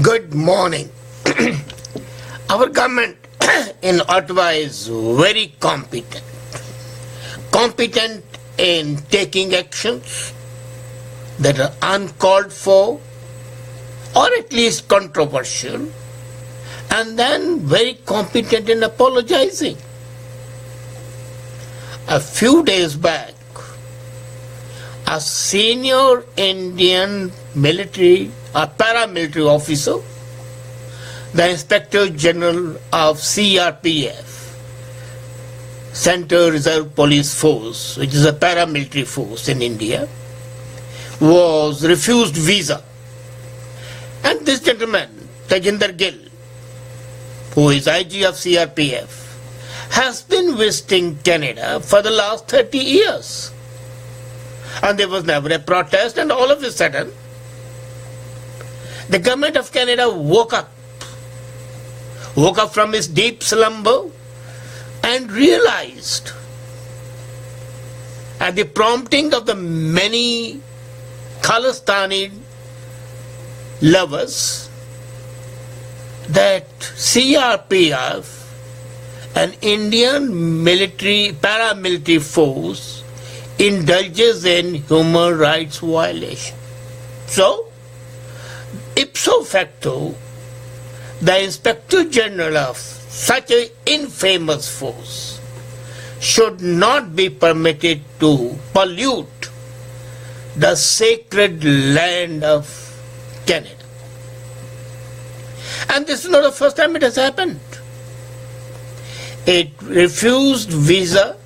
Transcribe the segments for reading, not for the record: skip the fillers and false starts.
Good morning. Our government in Ottawa is very competent. Competent in taking actions that are uncalled for or at least controversial, and then very competent in apologizing. A few days back, a senior Indian military or paramilitary officer, the Inspector General of CRPF, Central Reserve Police Force, which is a paramilitary force in India, was refused visa. And this gentleman, Tajinder Gill, who is IG of CRPF, has been visiting Canada for the last 30 years. And there was never a protest, and all of a sudden, the government of Canada woke up from its deep slumber and realized, at the prompting of the many Khalistani lovers, that CRPF, an Indian military paramilitary force, indulges in human rights violation. So, ipso facto, the Inspector General of such an infamous force should not be permitted to pollute the sacred land of Canada. And this is not the first time it has happened. It refused visa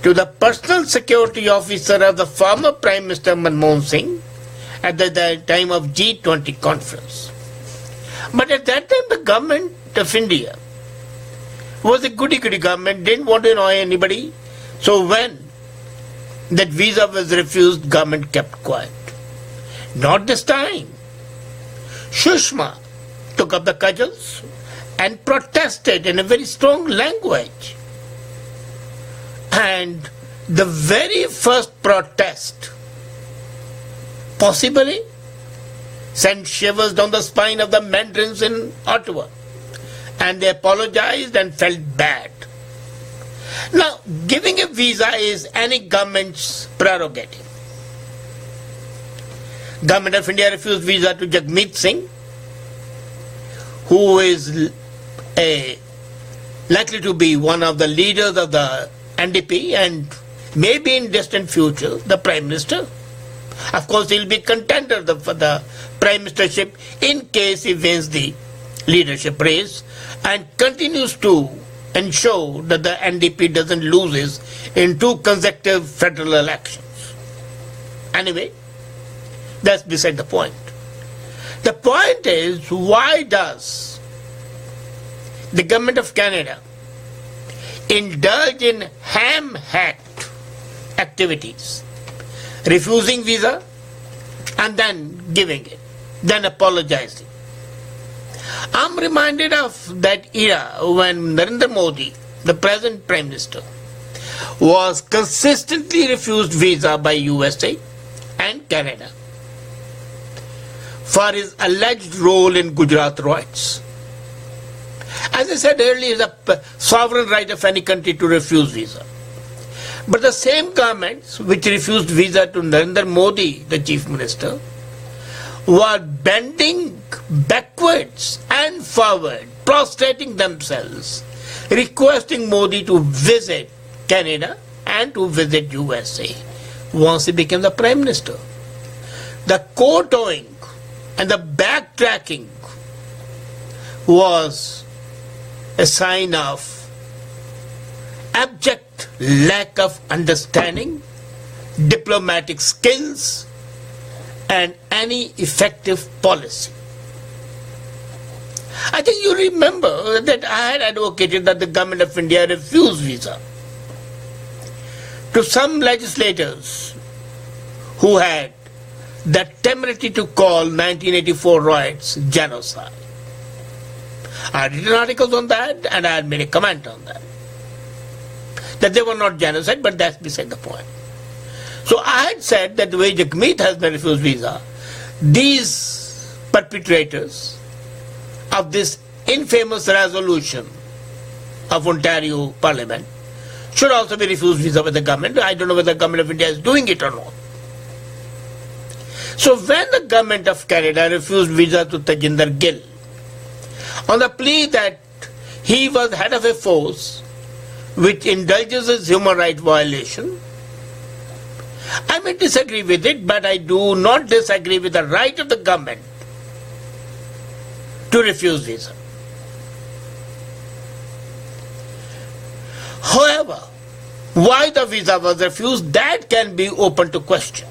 to the personal security officer of the former Prime Minister Manmohan Singh at the time of G20 conference. But at that time the government of India was a goody-goody government, didn't want to annoy anybody. So when that visa was refused, government kept quiet. Not this time. Sushma took up the cudgels and protested in a very strong language. And the very first protest possibly sent shivers down the spine of the mandarins in Ottawa. And they apologized and felt bad. Now, giving a visa is any government's prerogative. Government of India refused visa to Jagmeet Singh, who is likely to be one of the leaders of the NDP and maybe in distant future the Prime Minister. Of course, he will be contender for the Prime Ministership in case he wins the leadership race and continues to ensure that the NDP doesn't lose in 2 consecutive federal elections. Anyway, that's beside the point. The point is, why does the government of Canada indulge in ham-hacked activities, refusing visa and then giving it, then apologizing? I'm reminded of that era when Narendra Modi, the present Prime Minister, was consistently refused visa by USA and Canada for his alleged role in Gujarat riots. As I said earlier, it's a sovereign right of any country to refuse visa. But the same governments which refused visa to Narendra Modi, the Chief Minister, were bending backwards and forward, prostrating themselves, requesting Modi to visit Canada and to visit USA once he became the Prime Minister. The kowtowing and the backtracking was a sign of abject lack of understanding, diplomatic skills, and any effective policy. I think you remember that I had advocated that the government of India refuse visa to some legislators who had the temerity to call 1984 riots genocide. I had written articles on that and I had made a comment on that. That they were not genocide, but that's beside the point. So I had said that the way Jagmeet has been refused visa, these perpetrators of this infamous resolution of Ontario Parliament should also be refused visa by the government. I don't know whether the government of India is doing it or not. So when the government of Canada refused visa to Tajinder Gill on the plea that he was head of a force which indulges in human rights violation, I may disagree with it, but I do not disagree with the right of the government to refuse visa. However, why the visa was refused, that can be open to question.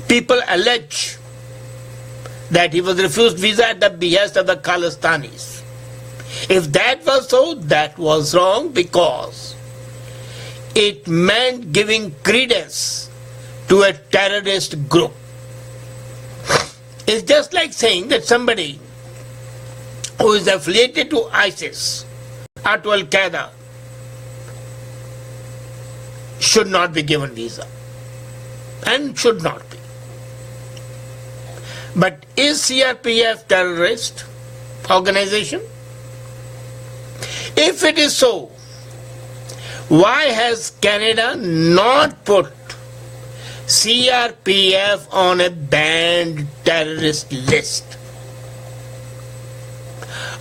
People allege that he was refused visa at the behest of the Khalistanis. If that was so, that was wrong, because it meant giving credence to a terrorist group. It's just like saying that somebody who is affiliated to ISIS or to Al-Qaeda should not be given visa, and should not be. But is CRPF terrorist organization? If it is so, why has Canada not put CRPF on a banned terrorist list?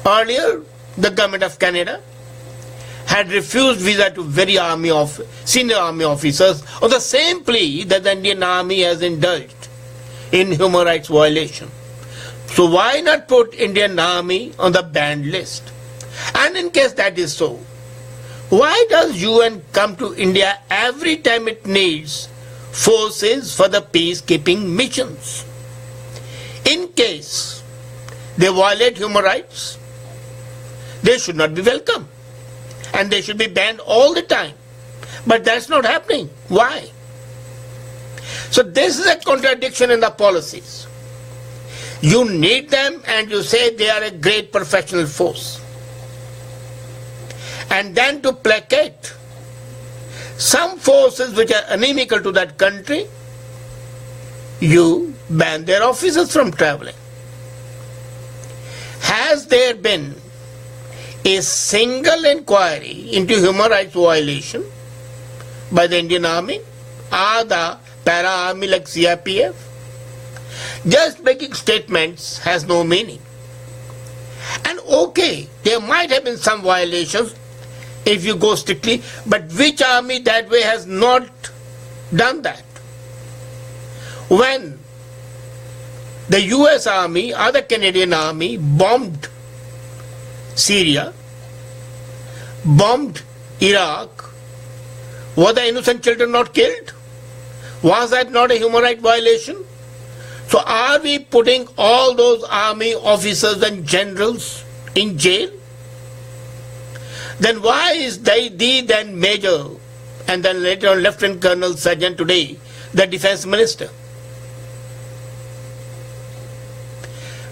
Earlier, the government of Canada had refused visa to very senior army officers on the same plea that the Indian Army has indulged in human rights violation. So why not put Indian Army on the banned list? And in case that is so, why does UN come to India every time it needs forces for the peacekeeping missions? In case they violate human rights, they should not be welcome, and they should be banned all the time. But that's not happening. Why? So this is a contradiction in the policies. You need them and you say they are a great professional force. And then to placate some forces which are inimical to that country, you ban their officers from traveling. Has there been a single inquiry into human rights violation by the Indian Army or the para-army like CRPF? Just making statements has no meaning. And okay, there might have been some violations if you go strictly, but which army that way has not done that? When the US Army or the Canadian Army bombed Syria, bombed Iraq, were the innocent children not killed? Was that not a human rights violation? So are we putting all those army officers and generals in jail? Then why is the then major and then later on Lieutenant Colonel Sergeant today the defense minister?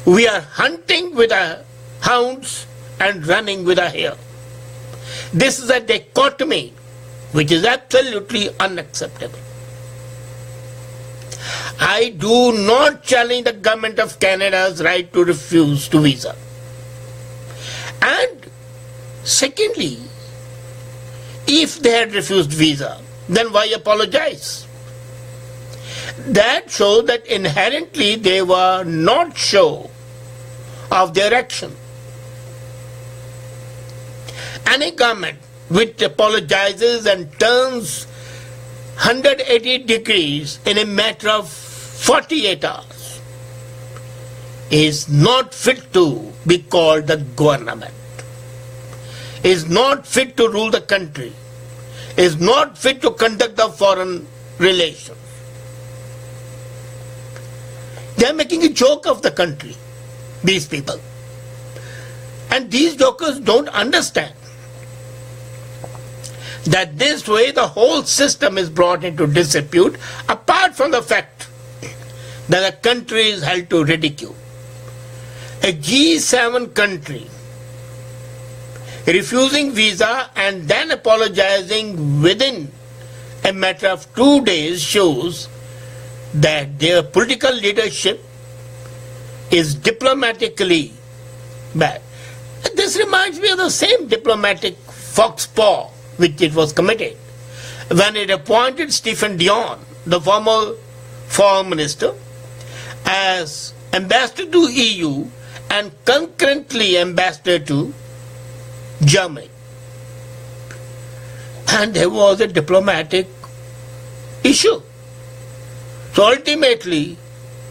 We are hunting with our hounds and running with our hare. This is a dichotomy which is absolutely unacceptable. I do not challenge the government of Canada's right to refuse to visa. And secondly, if they had refused visa, then why apologize? That shows that inherently they were not sure of their action. Any government which apologizes and turns 180 degrees in a matter of 48 hours is not fit to be called the government, is not fit to rule the country, is not fit to conduct the foreign relations. They are making a joke of the country, these people. And these jokers don't understand that this way the whole system is brought into disrepute, apart from the fact that the country is held to ridicule. A G7 country refusing visa and then apologizing within a matter of 2 days shows that their political leadership is diplomatically bad. This reminds me of the same diplomatic foxpaw which it was committed when it appointed Stephen Dion, the former foreign minister, as ambassador to EU and concurrently ambassador to Germany. And there was a diplomatic issue. So ultimately,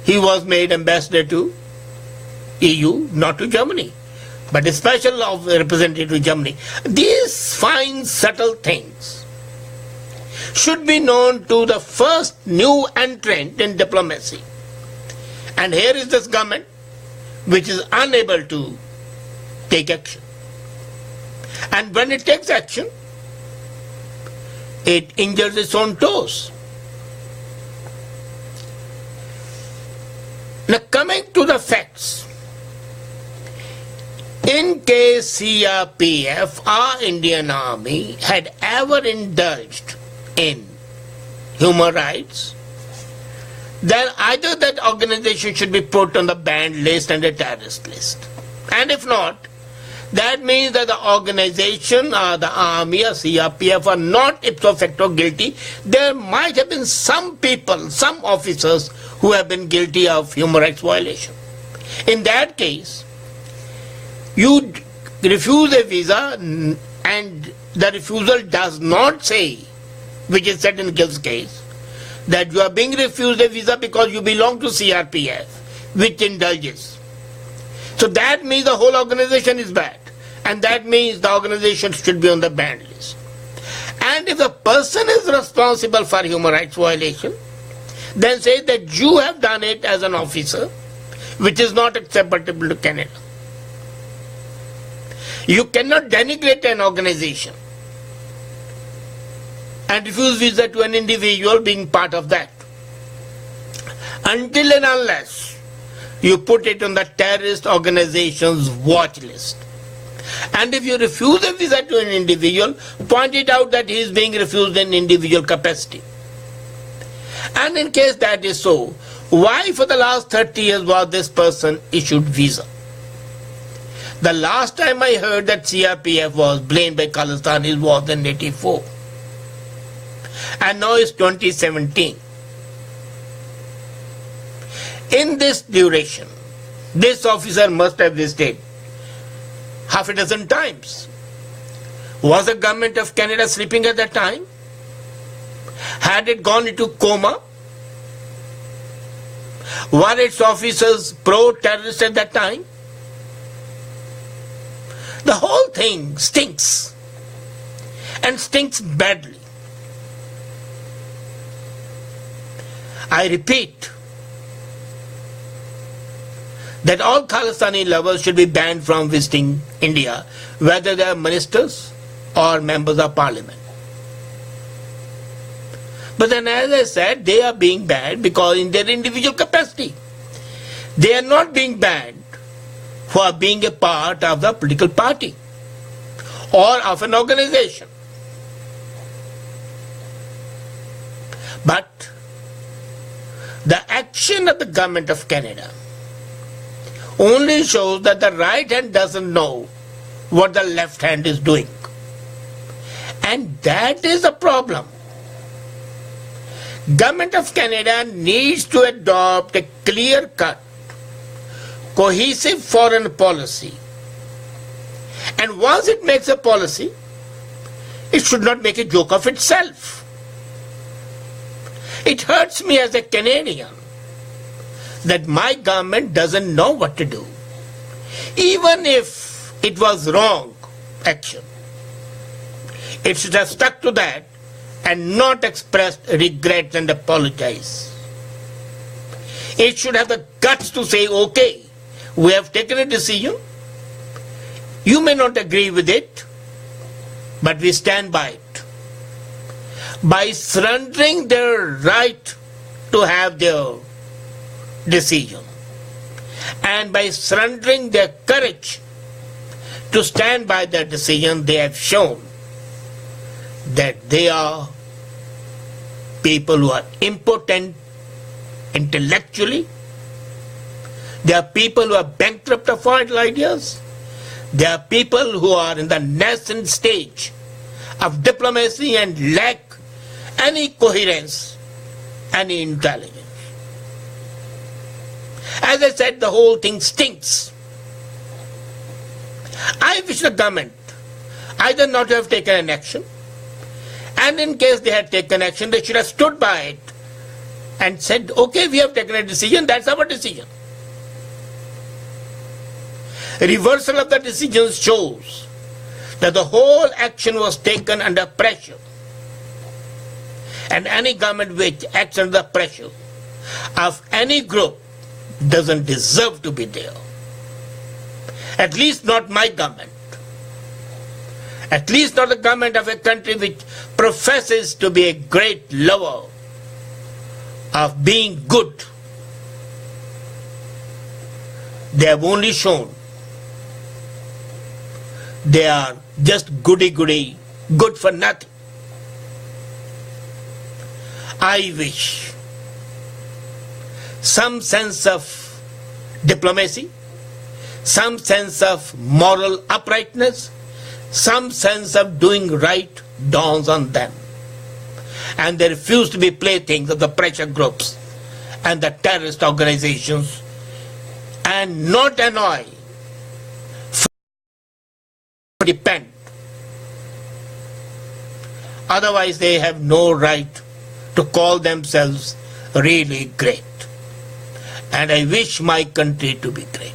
he was made ambassador to EU, not to Germany, but a special representative to Germany. These fine, subtle things should be known to the first new entrant in diplomacy. And here is this government which is unable to take action. And when it takes action, it injures its own toes. Now coming to the facts, in case CRPF, our Indian Army, had ever indulged in human rights, then either that organization should be put on the banned list and the terrorist list. And if not, that means that the organization or the army or CRPF are not ipso facto guilty. There might have been some people, some officers who have been guilty of human rights violation. In that case, you refuse a visa and the refusal does not say, which is said in Gill's case, that you are being refused a visa because you belong to CRPF, which indulges. So that means the whole organization is bad. And that means the organization should be on the banned list. And if the person is responsible for human rights violation, then say that you have done it as an officer, which is not acceptable to Canada. You cannot denigrate an organization and refuse visa to an individual being part of that, until and unless you put it on the terrorist organization's watch list. And if you refuse a visa to an individual, point it out that he is being refused in individual capacity. And in case that is so, why for the last 30 years was this person issued visa? The last time I heard that CRPF was blamed by Khalistanis was in 1984. And now it's 2017. In this duration, this officer must have visited half a dozen times. Was the government of Canada sleeping at that time? Had it gone into coma? Were its officers pro-terrorist at that time? The whole thing stinks, and stinks badly. I repeat that all Khalistani lovers should be banned from visiting India, whether they are ministers or members of parliament. But then, as I said, they are being banned because in their individual capacity. They are not being banned for being a part of the political party or of an organization. But the action of the government of Canada only shows that the right hand doesn't know what the left hand is doing. And that is the problem. Government of Canada needs to adopt a clear-cut, cohesive foreign policy. And once it makes a policy, it should not make a joke of itself. It hurts me as a Canadian that my government doesn't know what to do. Even if it was wrong action, it should have stuck to that and not expressed regrets and apologize. It should have the guts to say, okay, we have taken a decision. You may not agree with it, but we stand by it. By surrendering their right to have their decision, and by surrendering their courage to stand by their decision, they have shown that they are people who are impotent intellectually. They are people who are bankrupt of all ideas. They are people who are in the nascent stage of diplomacy and lack any coherence, any intelligence. As I said, the whole thing stinks. I wish the government either not to have taken an action, and in case they had taken action, they should have stood by it and said, okay, we have taken a decision, that's our decision. Reversal of the decision shows that the whole action was taken under pressure. And any government which acts under pressure of any group doesn't deserve to be there. At least not my government. At least not the government of a country which professes to be a great lover of being good. They have only shown they are just goody-goody, good for nothing. I wish some sense of diplomacy, some sense of moral uprightness, some sense of doing right dawns on them. And they refuse to be playthings of the pressure groups and the terrorist organizations and not annoy, depend. Otherwise they have no right to call themselves really great. And I wish my country to be great.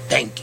Thank you.